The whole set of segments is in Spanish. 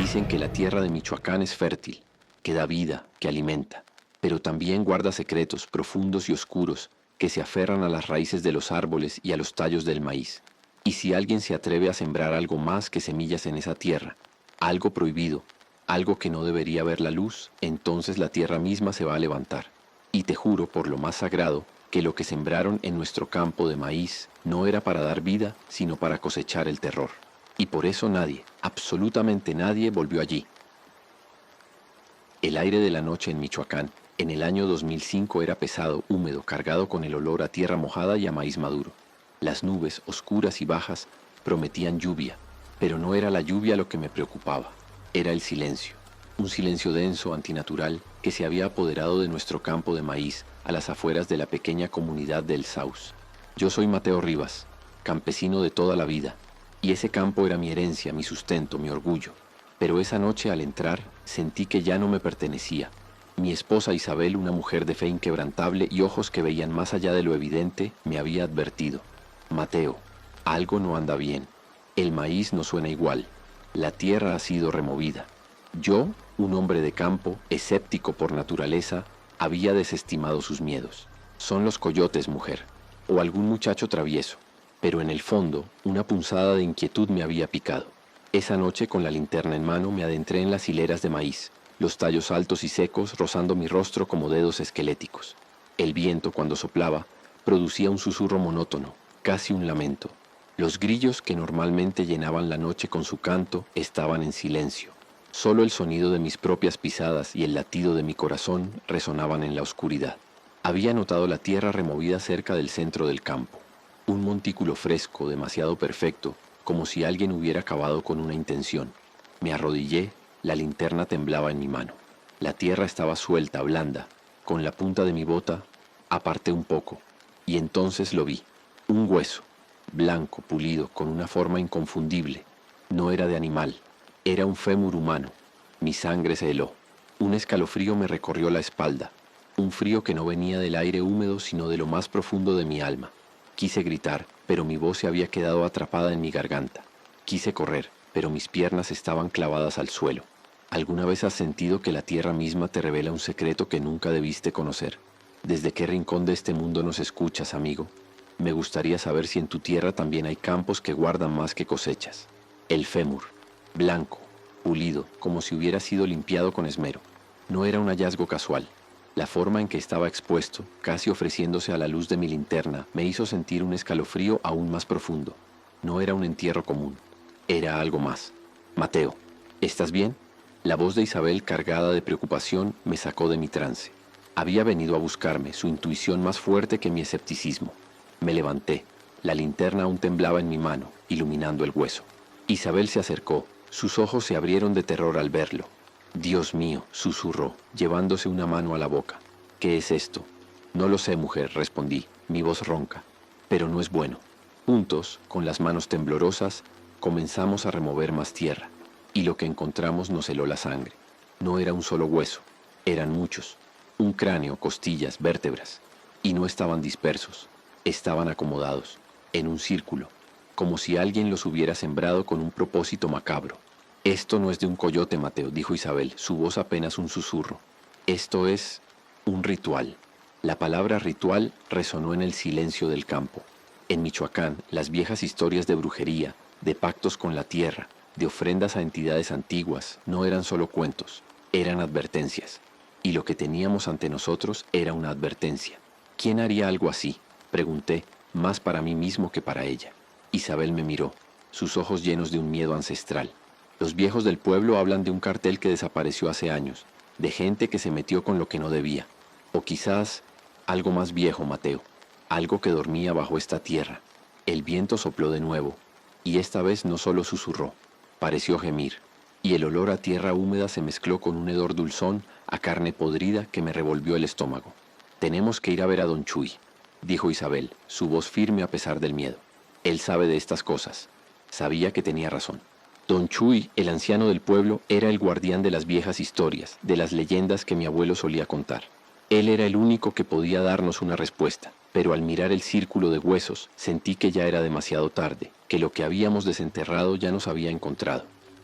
Dicen que la tierra de Michoacán es fértil, que da vida, que alimenta, pero también guarda secretos profundos y oscuros que se aferran a las raíces de los árboles y a los tallos del maíz. Y si alguien se atreve a sembrar algo más que semillas en esa tierra, algo prohibido, algo que no debería ver la luz, entonces la tierra misma se va a levantar. Y te juro por lo más sagrado que lo que sembraron en nuestro campo de maíz no era para dar vida, sino para cosechar el terror. Y por eso nadie, absolutamente nadie, volvió allí. El aire de la noche en Michoacán, en el año 2005, era pesado, húmedo, cargado con el olor a tierra mojada y a maíz maduro. Las nubes, oscuras y bajas, prometían lluvia, pero no era la lluvia lo que me preocupaba, era el silencio. Un silencio denso, antinatural, que se había apoderado de nuestro campo de maíz a las afueras de la pequeña comunidad de El Sauz. Yo soy Mateo Rivas, campesino de toda la vida, y ese campo era mi herencia, mi sustento, mi orgullo. Pero esa noche al entrar sentí que ya no me pertenecía. Mi esposa Isabel, una mujer de fe inquebrantable y ojos que veían más allá de lo evidente, me había advertido: Mateo, algo no anda bien. El maíz no suena igual. La tierra ha sido removida. Yo, un hombre de campo, escéptico por naturaleza, había desestimado sus miedos. Son los coyotes, mujer, o algún muchacho travieso. Pero en el fondo, una punzada de inquietud me había picado. Esa noche, con la linterna en mano, me adentré en las hileras de maíz, los tallos altos y secos rozando mi rostro como dedos esqueléticos. El viento, cuando soplaba, producía un susurro monótono, casi un lamento. Los grillos que normalmente llenaban la noche con su canto estaban en silencio. Solo el sonido de mis propias pisadas y el latido de mi corazón resonaban en la oscuridad. Había notado la tierra removida cerca del centro del campo. Un montículo fresco, demasiado perfecto, como si alguien hubiera cavado con una intención. Me arrodillé, la linterna temblaba en mi mano. La tierra estaba suelta, blanda. Con la punta de mi bota aparté un poco, y entonces lo vi. Un hueso, blanco, pulido, con una forma inconfundible. No era de animal, era un fémur humano. Mi sangre se heló. Un escalofrío me recorrió la espalda, un frío que no venía del aire húmedo, sino de lo más profundo de mi alma. Quise gritar, pero mi voz se había quedado atrapada en mi garganta. Quise correr, pero mis piernas estaban clavadas al suelo. ¿Alguna vez has sentido que la tierra misma te revela un secreto que nunca debiste conocer? ¿Desde qué rincón de este mundo nos escuchas, amigo? Me gustaría saber si en tu tierra también hay campos que guardan más que cosechas. El fémur, blanco, pulido, como si hubiera sido limpiado con esmero. No era un hallazgo casual. La forma en que estaba expuesto, casi ofreciéndose a la luz de mi linterna, me hizo sentir un escalofrío aún más profundo. No era un entierro común, era algo más. Mateo, ¿estás bien? La voz de Isabel, cargada de preocupación, me sacó de mi trance. Había venido a buscarme, su intuición más fuerte que mi escepticismo. Me levanté. La linterna aún temblaba en mi mano, iluminando el hueso. Isabel se acercó. Sus ojos se abrieron de terror al verlo. Dios mío, susurró, llevándose una mano a la boca. ¿Qué es esto? No lo sé, mujer, respondí, mi voz ronca. Pero no es bueno. Juntos, con las manos temblorosas, comenzamos a remover más tierra, y lo que encontramos nos heló la sangre. No era un solo hueso, eran muchos. Un cráneo, costillas, vértebras. Y no estaban dispersos, estaban acomodados, en un círculo, como si alguien los hubiera sembrado con un propósito macabro. Esto no es de un coyote, Mateo, dijo Isabel, su voz apenas un susurro. Esto es un ritual. La palabra ritual resonó en el silencio del campo. En Michoacán, las viejas historias de brujería, de pactos con la tierra, de ofrendas a entidades antiguas, no eran solo cuentos, eran advertencias. Y lo que teníamos ante nosotros era una advertencia. ¿Quién haría algo así?, pregunté, más para mí mismo que para ella. Isabel me miró, sus ojos llenos de un miedo ancestral. Los viejos del pueblo hablan de un cartel que desapareció hace años, de gente que se metió con lo que no debía. O quizás algo más viejo, Mateo, algo que dormía bajo esta tierra. El viento sopló de nuevo, y esta vez no solo susurró, pareció gemir, y el olor a tierra húmeda se mezcló con un hedor dulzón a carne podrida que me revolvió el estómago. Tenemos que ir a ver a don Chuy, dijo Isabel, su voz firme a pesar del miedo. Él sabe de estas cosas. Sabía que tenía razón. Don Chuy, el anciano del pueblo, era el guardián de las viejas historias, de las leyendas que mi abuelo solía contar. Él era el único que podía darnos una respuesta, pero al mirar el círculo de huesos, sentí que ya era demasiado tarde, que lo que habíamos desenterrado ya nos había encontrado.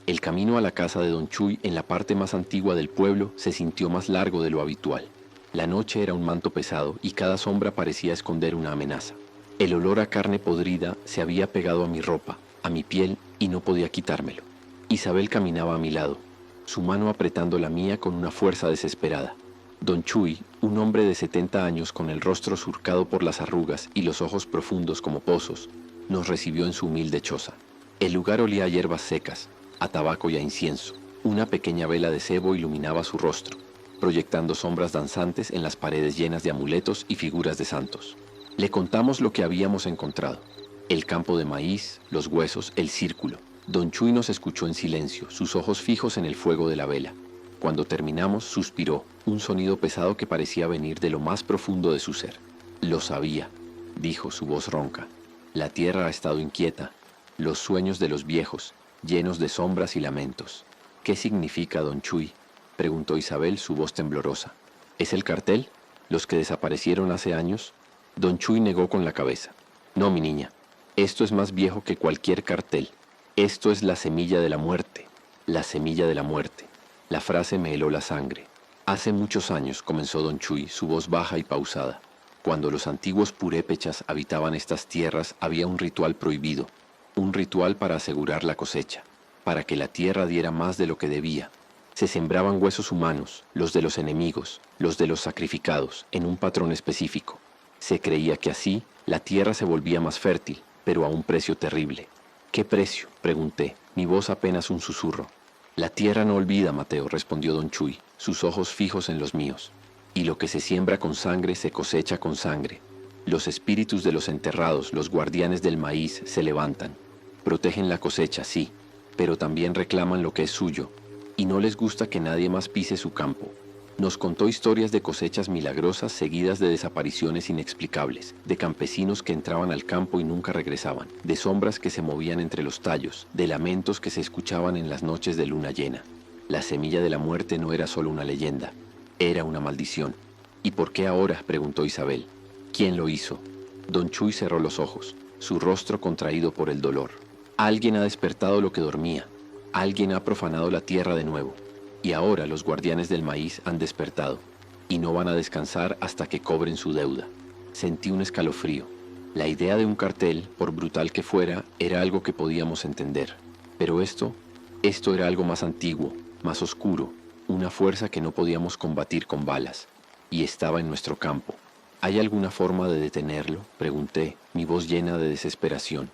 El camino a la casa de don Chuy, en la parte más antigua del pueblo, se sintió más largo de lo habitual. La noche era un manto pesado y cada sombra parecía esconder una amenaza. El olor a carne podrida se había pegado a mi ropa, a mi piel, y no podía quitármelo. Isabel caminaba a mi lado, su mano apretando la mía con una fuerza desesperada. Don Chuy, un hombre de 70 años con el rostro surcado por las arrugas y los ojos profundos como pozos, nos recibió en su humilde choza. El lugar olía a hierbas secas, a tabaco y a incienso. Una pequeña vela de cebo iluminaba su rostro, proyectando sombras danzantes en las paredes llenas de amuletos y figuras de santos. Le contamos lo que habíamos encontrado: el campo de maíz, los huesos, el círculo. Don Chuy nos escuchó en silencio, sus ojos fijos en el fuego de la vela. Cuando terminamos, suspiró, un sonido pesado que parecía venir de lo más profundo de su ser. Lo sabía, dijo, su voz ronca. La tierra ha estado inquieta, los sueños de los viejos, llenos de sombras y lamentos. ¿Qué significa, don Chuy?, preguntó Isabel, su voz temblorosa. ¿Es el cartel? ¿Los que desaparecieron hace años? Don Chuy negó con la cabeza. No, mi niña, esto es más viejo que cualquier cartel. Esto es la semilla de la muerte, la semilla de la muerte. La frase me heló la sangre. Hace muchos años, comenzó don Chuy, su voz baja y pausada. Cuando los antiguos purépechas habitaban estas tierras, había un ritual prohibido, un ritual para asegurar la cosecha, para que la tierra diera más de lo que debía. Se sembraban huesos humanos, los de los enemigos, los de los sacrificados, en un patrón específico. Se creía que así la tierra se volvía más fértil, pero a un precio terrible. ¿Qué precio?, pregunté, mi voz apenas un susurro. La tierra no olvida, Mateo, respondió don Chuy, sus ojos fijos en los míos. Y lo que se siembra con sangre se cosecha con sangre. Los espíritus de los enterrados, los guardianes del maíz, se levantan. Protegen la cosecha, sí, pero también reclaman lo que es suyo, y no les gusta que nadie más pise su campo. Nos contó historias de cosechas milagrosas seguidas de desapariciones inexplicables, de campesinos que entraban al campo y nunca regresaban, de sombras que se movían entre los tallos, de lamentos que se escuchaban en las noches de luna llena. La semilla de la muerte no era solo una leyenda, era una maldición. ¿Y por qué ahora?, preguntó Isabel. ¿Quién lo hizo? Don Chuy cerró los ojos, su rostro contraído por el dolor. Alguien ha despertado lo que dormía, alguien ha profanado la tierra de nuevo. Y ahora los guardianes del maíz han despertado, y no van a descansar hasta que cobren su deuda. Sentí un escalofrío. La idea de un cartel, por brutal que fuera, era algo que podíamos entender. Pero esto era algo más antiguo, más oscuro, una fuerza que no podíamos combatir con balas, y estaba en nuestro campo. ¿Hay alguna forma de detenerlo?, pregunté, mi voz llena de desesperación.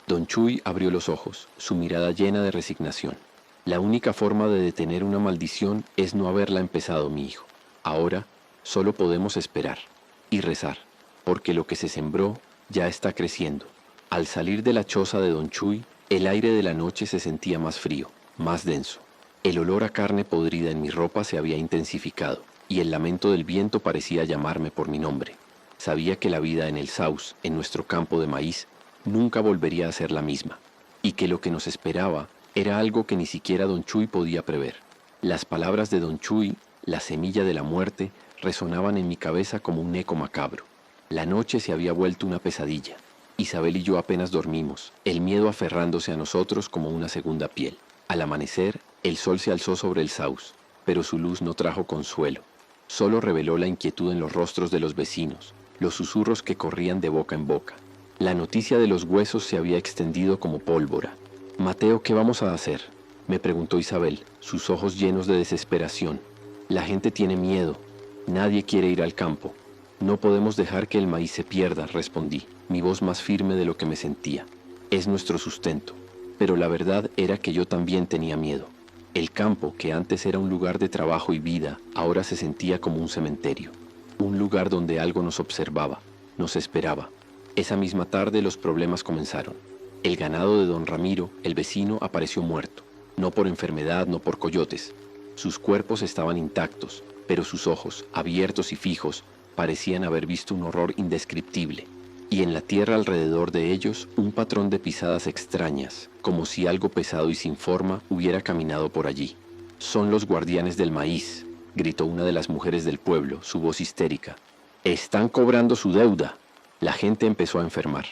Don Chuy abrió los ojos, su mirada llena de resignación. La única forma de detener una maldición es no haberla empezado, mi hijo. Ahora solo podemos esperar y rezar, porque lo que se sembró ya está creciendo. Al salir de la choza de don Chuy, el aire de la noche se sentía más frío, más denso. El olor a carne podrida en mi ropa se había intensificado, y el lamento del viento parecía llamarme por mi nombre. Sabía que la vida en el Saus, en nuestro campo de maíz, nunca volvería a ser la misma, y que lo que nos esperaba era algo que ni siquiera don Chuy podía prever. Las palabras de don Chuy, la semilla de la muerte, resonaban en mi cabeza como un eco macabro. La noche se había vuelto una pesadilla. Isabel y yo apenas dormimos, el miedo aferrándose a nosotros como una segunda piel. Al amanecer, el sol se alzó sobre el Saus, pero su luz no trajo consuelo. Solo reveló la inquietud en los rostros de los vecinos, los susurros que corrían de boca en boca. La noticia de los huesos se había extendido como pólvora. Mateo, ¿qué vamos a hacer?, me preguntó Isabel, sus ojos llenos de desesperación. La gente tiene miedo, nadie quiere ir al campo. No podemos dejar que el maíz se pierda, respondí, mi voz más firme de lo que me sentía. Es nuestro sustento. Pero la verdad era que yo también tenía miedo. El campo, que antes era un lugar de trabajo y vida, ahora se sentía como un cementerio. Un lugar donde algo nos observaba, nos esperaba. Esa misma tarde los problemas comenzaron. El ganado de don Ramiro, el vecino, apareció muerto. No por enfermedad, no por coyotes. Sus cuerpos estaban intactos, pero sus ojos, abiertos y fijos, parecían haber visto un horror indescriptible. Y en la tierra alrededor de ellos, un patrón de pisadas extrañas, como si algo pesado y sin forma hubiera caminado por allí. «Son los guardianes del maíz», gritó una de las mujeres del pueblo, su voz histérica. «Están cobrando su deuda». La gente empezó a enfermar.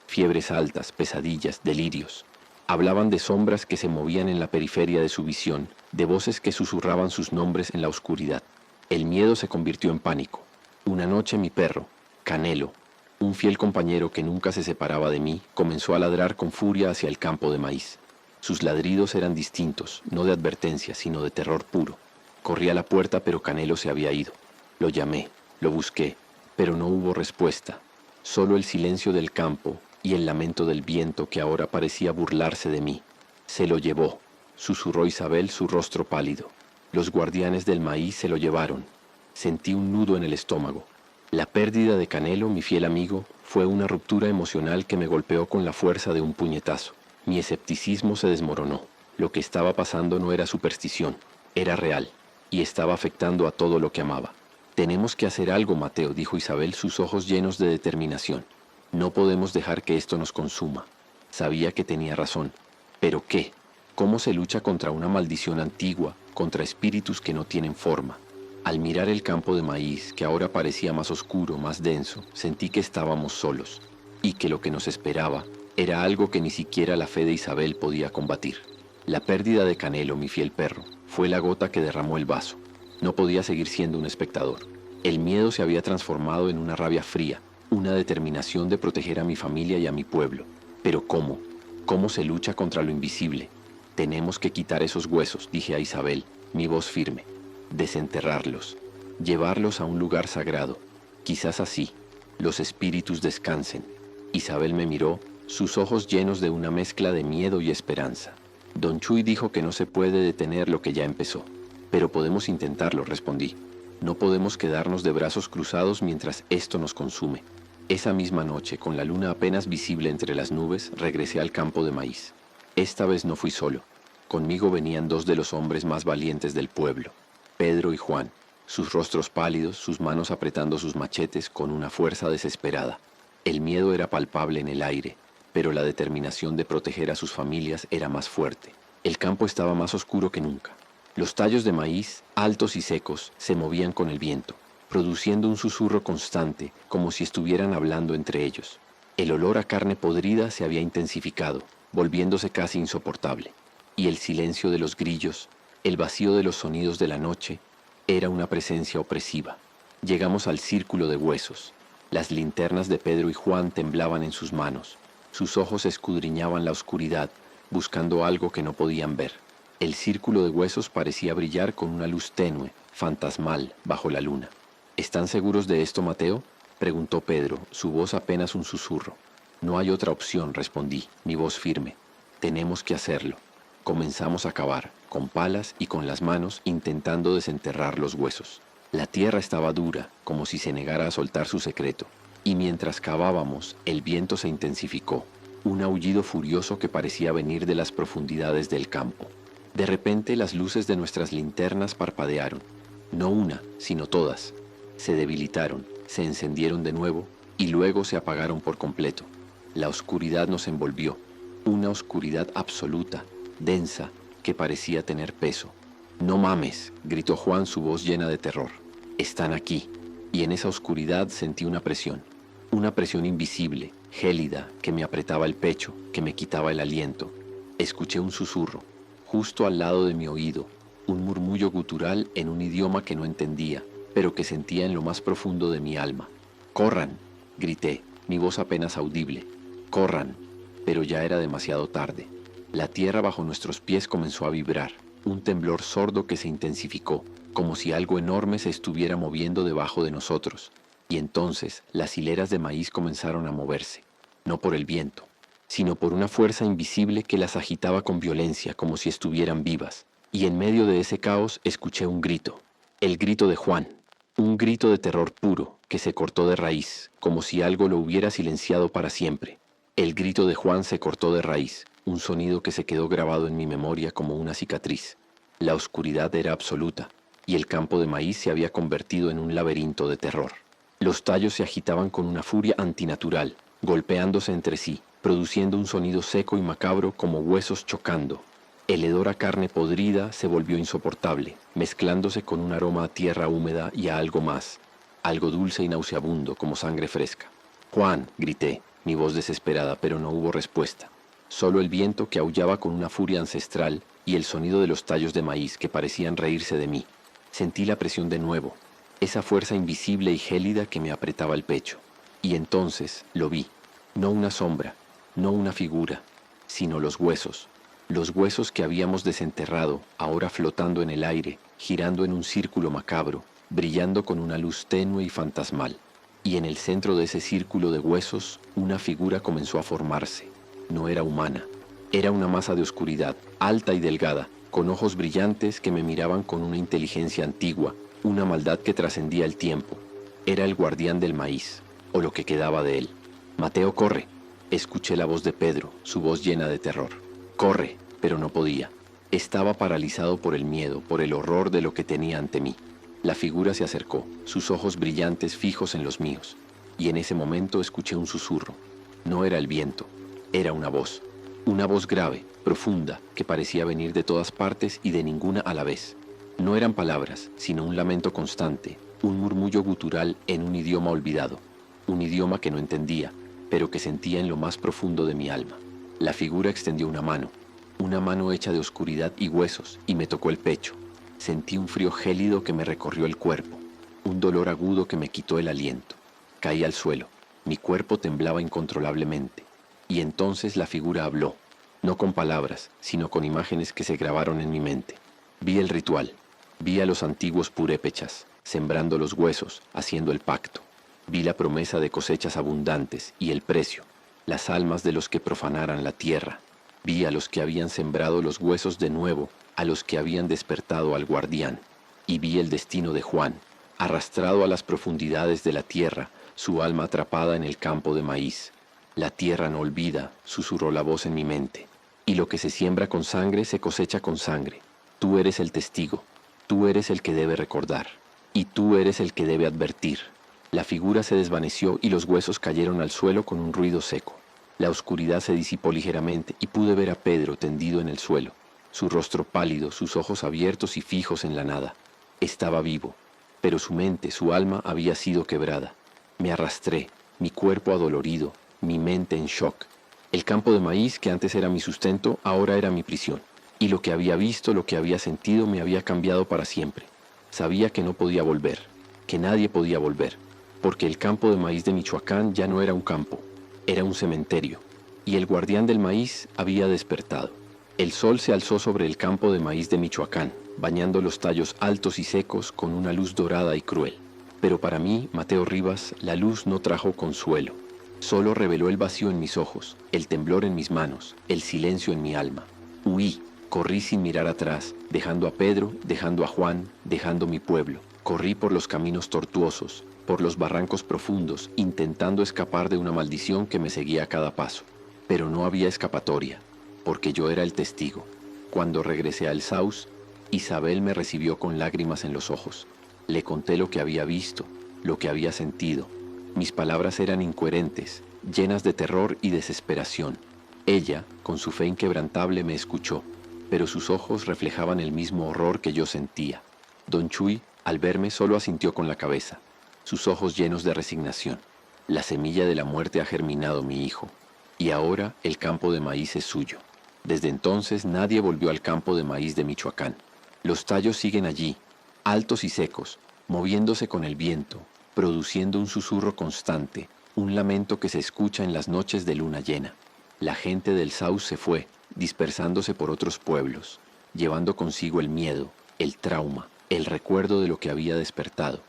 Fiebres altas, pesadillas, delirios. Hablaban de sombras que se movían en la periferia de su visión, de voces que susurraban sus nombres en la oscuridad. El miedo se convirtió en pánico. Una noche mi perro, Canelo, un fiel compañero que nunca se separaba de mí, comenzó a ladrar con furia hacia el campo de maíz. Sus ladridos eran distintos, no de advertencia, sino de terror puro. Corrí a la puerta, pero Canelo se había ido. Lo llamé, lo busqué, pero no hubo respuesta. Solo el silencio del campo y el lamento del viento que ahora parecía burlarse de mí. Se lo llevó, susurró Isabel, su rostro pálido. Los guardianes del maíz se lo llevaron. Sentí un nudo en el estómago. La pérdida de Canelo, mi fiel amigo, fue una ruptura emocional que me golpeó con la fuerza de un puñetazo. Mi escepticismo se desmoronó. Lo que estaba pasando no era superstición, era real, y estaba afectando a todo lo que amaba. Tenemos que hacer algo, Mateo, dijo Isabel, sus ojos llenos de determinación. No podemos dejar que esto nos consuma. Sabía que tenía razón. ¿Pero qué? ¿Cómo se lucha contra una maldición antigua, contra espíritus que no tienen forma? Al mirar el campo de maíz, que ahora parecía más oscuro, más denso, sentí que estábamos solos, y que lo que nos esperaba era algo que ni siquiera la fe de Isabel podía combatir. La pérdida de Canelo, mi fiel perro, fue la gota que derramó el vaso. No podía seguir siendo un espectador. El miedo se había transformado en una rabia fría, una determinación de proteger a mi familia y a mi pueblo. Pero ¿cómo? ¿Cómo se lucha contra lo invisible? Tenemos que quitar esos huesos, dije a Isabel, mi voz firme. Desenterrarlos, llevarlos a un lugar sagrado. Quizás así, los espíritus descansen. Isabel me miró, sus ojos llenos de una mezcla de miedo y esperanza. Don Chuy dijo que no se puede detener lo que ya empezó. Pero podemos intentarlo, respondí. No podemos quedarnos de brazos cruzados mientras esto nos consume. Esa misma noche, con la luna apenas visible entre las nubes, regresé al campo de maíz. Esta vez no fui solo. Conmigo venían dos de los hombres más valientes del pueblo, Pedro y Juan, sus rostros pálidos, sus manos apretando sus machetes con una fuerza desesperada. El miedo era palpable en el aire, pero la determinación de proteger a sus familias era más fuerte. El campo estaba más oscuro que nunca. Los tallos de maíz, altos y secos, se movían con el viento, produciendo un susurro constante, como si estuvieran hablando entre ellos. El olor a carne podrida se había intensificado, volviéndose casi insoportable, y el silencio de los grillos, el vacío de los sonidos de la noche, era una presencia opresiva. Llegamos al círculo de huesos. Las linternas de Pedro y Juan temblaban en sus manos. Sus ojos escudriñaban la oscuridad, buscando algo que no podían ver. El círculo de huesos parecía brillar con una luz tenue, fantasmal, bajo la luna. ¿Están seguros de esto, Mateo?, preguntó Pedro, su voz apenas un susurro. No hay otra opción, respondí, mi voz firme. Tenemos que hacerlo. Comenzamos a cavar, con palas y con las manos, intentando desenterrar los huesos. La tierra estaba dura, como si se negara a soltar su secreto, y mientras cavábamos, el viento se intensificó, un aullido furioso que parecía venir de las profundidades del campo. De repente las luces de nuestras linternas parpadearon, no una, sino todas. Se debilitaron, se encendieron de nuevo y luego se apagaron por completo. La oscuridad nos envolvió, una oscuridad absoluta, densa, que parecía tener peso. «No mames», gritó Juan, su voz llena de terror. «Están aquí». Y en esa oscuridad sentí una presión invisible, gélida, que me apretaba el pecho, que me quitaba el aliento. Escuché un susurro, justo al lado de mi oído, un murmullo gutural en un idioma que no entendía, pero que sentía en lo más profundo de mi alma. «¡Corran!», grité, mi voz apenas audible. «¡Corran!», pero ya era demasiado tarde. La tierra bajo nuestros pies comenzó a vibrar, un temblor sordo que se intensificó, como si algo enorme se estuviera moviendo debajo de nosotros. Y entonces las hileras de maíz comenzaron a moverse, no por el viento, sino por una fuerza invisible que las agitaba con violencia, como si estuvieran vivas. Y en medio de ese caos escuché un grito, el grito de Juan, un grito de terror puro que se cortó de raíz, como si algo lo hubiera silenciado para siempre. El grito de Juan se cortó de raíz, un sonido que se quedó grabado en mi memoria como una cicatriz. La oscuridad era absoluta, y el campo de maíz se había convertido en un laberinto de terror. Los tallos se agitaban con una furia antinatural, golpeándose entre sí, produciendo un sonido seco y macabro como huesos chocando. El hedor a carne podrida se volvió insoportable, mezclándose con un aroma a tierra húmeda y a algo más, algo dulce y nauseabundo como sangre fresca. «Juan», grité, mi voz desesperada, pero no hubo respuesta. solo el viento que aullaba con una furia ancestral y el sonido de los tallos de maíz que parecían reírse de mí. Sentí la presión de nuevo, esa fuerza invisible y gélida que me apretaba el pecho. Y entonces lo vi, no una sombra, no una figura, sino los huesos que habíamos desenterrado, ahora flotando en el aire, girando en un círculo macabro, brillando con una luz tenue y fantasmal. Y en el centro de ese círculo de huesos, una figura comenzó a formarse. No era humana, era una masa de oscuridad, alta y delgada, con ojos brillantes que me miraban con una inteligencia antigua, una maldad que trascendía el tiempo. Era el guardián del maíz, o lo que quedaba de él. «Mateo, corre». Escuché la voz de Pedro, su voz llena de terror. «Corre», pero no podía. Estaba paralizado por el miedo, por el horror de lo que tenía ante mí. La figura se acercó, sus ojos brillantes fijos en los míos, y en ese momento escuché un susurro. No era el viento, era una voz grave, profunda, que parecía venir de todas partes y de ninguna a la vez. No eran palabras, sino un lamento constante, un murmullo gutural en un idioma olvidado, un idioma que no entendía, pero que sentía en lo más profundo de mi alma. La figura extendió una mano hecha de oscuridad y huesos, y me tocó el pecho. Sentí un frío gélido que me recorrió el cuerpo, un dolor agudo que me quitó el aliento. Caí al suelo, mi cuerpo temblaba incontrolablemente, y entonces la figura habló, no con palabras, sino con imágenes que se grabaron en mi mente. Vi el ritual, vi a los antiguos purépechas, sembrando los huesos, haciendo el pacto. Vi la promesa de cosechas abundantes y el precio, las almas de los que profanaran la tierra. Vi a los que habían sembrado los huesos de nuevo, a los que habían despertado al guardián. Y vi el destino de Juan, arrastrado a las profundidades de la tierra, su alma atrapada en el campo de maíz. La tierra no olvida, susurró la voz en mi mente. Y lo que se siembra con sangre se cosecha con sangre. Tú eres el testigo, tú eres el que debe recordar, y tú eres el que debe advertir. La figura se desvaneció y los huesos cayeron al suelo con un ruido seco. La oscuridad se disipó ligeramente y pude ver a Pedro tendido en el suelo, su rostro pálido, sus ojos abiertos y fijos en la nada. Estaba vivo, pero su mente, su alma había sido quebrada. Me arrastré, mi cuerpo adolorido, mi mente en shock. El campo de maíz que antes era mi sustento, ahora era mi prisión. Y lo que había visto, lo que había sentido, me había cambiado para siempre. Sabía que no podía volver, que nadie podía volver, porque el campo de maíz de Michoacán ya no era un campo, era un cementerio, y el guardián del maíz había despertado. El sol se alzó sobre el campo de maíz de Michoacán, bañando los tallos altos y secos con una luz dorada y cruel. Pero para mí, Mateo Rivas, la luz no trajo consuelo. Solo reveló el vacío en mis ojos, el temblor en mis manos, el silencio en mi alma. Huí, corrí sin mirar atrás, dejando a Pedro, dejando a Juan, dejando mi pueblo. Corrí por los caminos tortuosos, por los barrancos profundos, intentando escapar de una maldición que me seguía a cada paso. Pero no había escapatoria, porque yo era el testigo. Cuando regresé al Saus, Isabel me recibió con lágrimas en los ojos. Le conté lo que había visto, lo que había sentido. Mis palabras eran incoherentes, llenas de terror y desesperación. Ella, con su fe inquebrantable, me escuchó, pero sus ojos reflejaban el mismo horror que yo sentía. Don Chuy, al verme, solo asintió con la cabeza, sus ojos llenos de resignación. La semilla de la muerte ha germinado, mi hijo, y ahora el campo de maíz es suyo. Desde entonces nadie volvió al campo de maíz de Michoacán. Los tallos siguen allí, altos y secos, moviéndose con el viento, produciendo un susurro constante, un lamento que se escucha en las noches de luna llena. La gente del Saus se fue, dispersándose por otros pueblos, llevando consigo el miedo, el trauma, el recuerdo de lo que había despertado.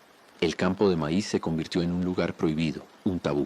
El campo de maíz se convirtió en un lugar prohibido, un tabú.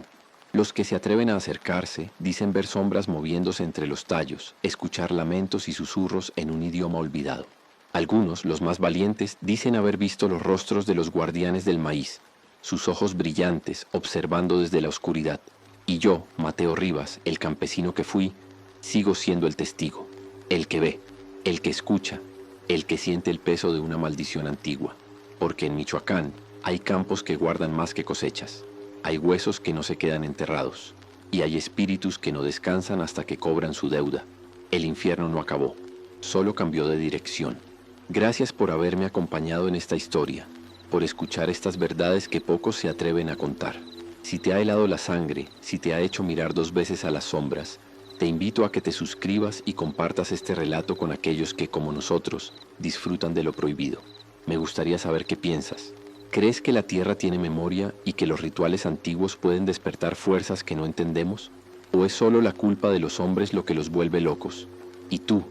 Los que se atreven a acercarse dicen ver sombras moviéndose entre los tallos, escuchar lamentos y susurros en un idioma olvidado. Algunos, los más valientes, dicen haber visto los rostros de los guardianes del maíz, sus ojos brillantes, observando desde la oscuridad. Y yo, Mateo Rivas, el campesino que fui, sigo siendo el testigo, el que ve, el que escucha, el que siente el peso de una maldición antigua. Porque en Michoacán hay campos que guardan más que cosechas, hay huesos que no se quedan enterrados, y hay espíritus que no descansan hasta que cobran su deuda. El infierno no acabó, solo cambió de dirección. Gracias por haberme acompañado en esta historia, por escuchar estas verdades que pocos se atreven a contar. Si te ha helado la sangre, si te ha hecho mirar 2 veces a las sombras, Te invito a que te suscribas y compartas este relato con aquellos que, como nosotros, disfrutan de lo prohibido. Me gustaría saber qué piensas. ¿Crees que la Tierra tiene memoria y que los rituales antiguos pueden despertar fuerzas que no entendemos? ¿O es solo la culpa de los hombres lo que los vuelve locos? ¿Y tú,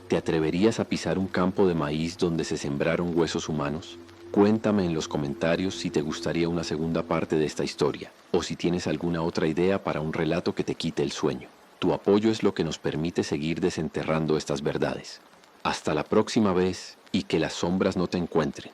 te atreverías a pisar un campo de maíz donde se sembraron huesos humanos? Cuéntame en los comentarios si te gustaría una segunda parte de esta historia, o si tienes alguna otra idea para un relato que te quite el sueño. Tu apoyo es lo que nos permite seguir desenterrando estas verdades. Hasta la próxima vez y que las sombras no te encuentren.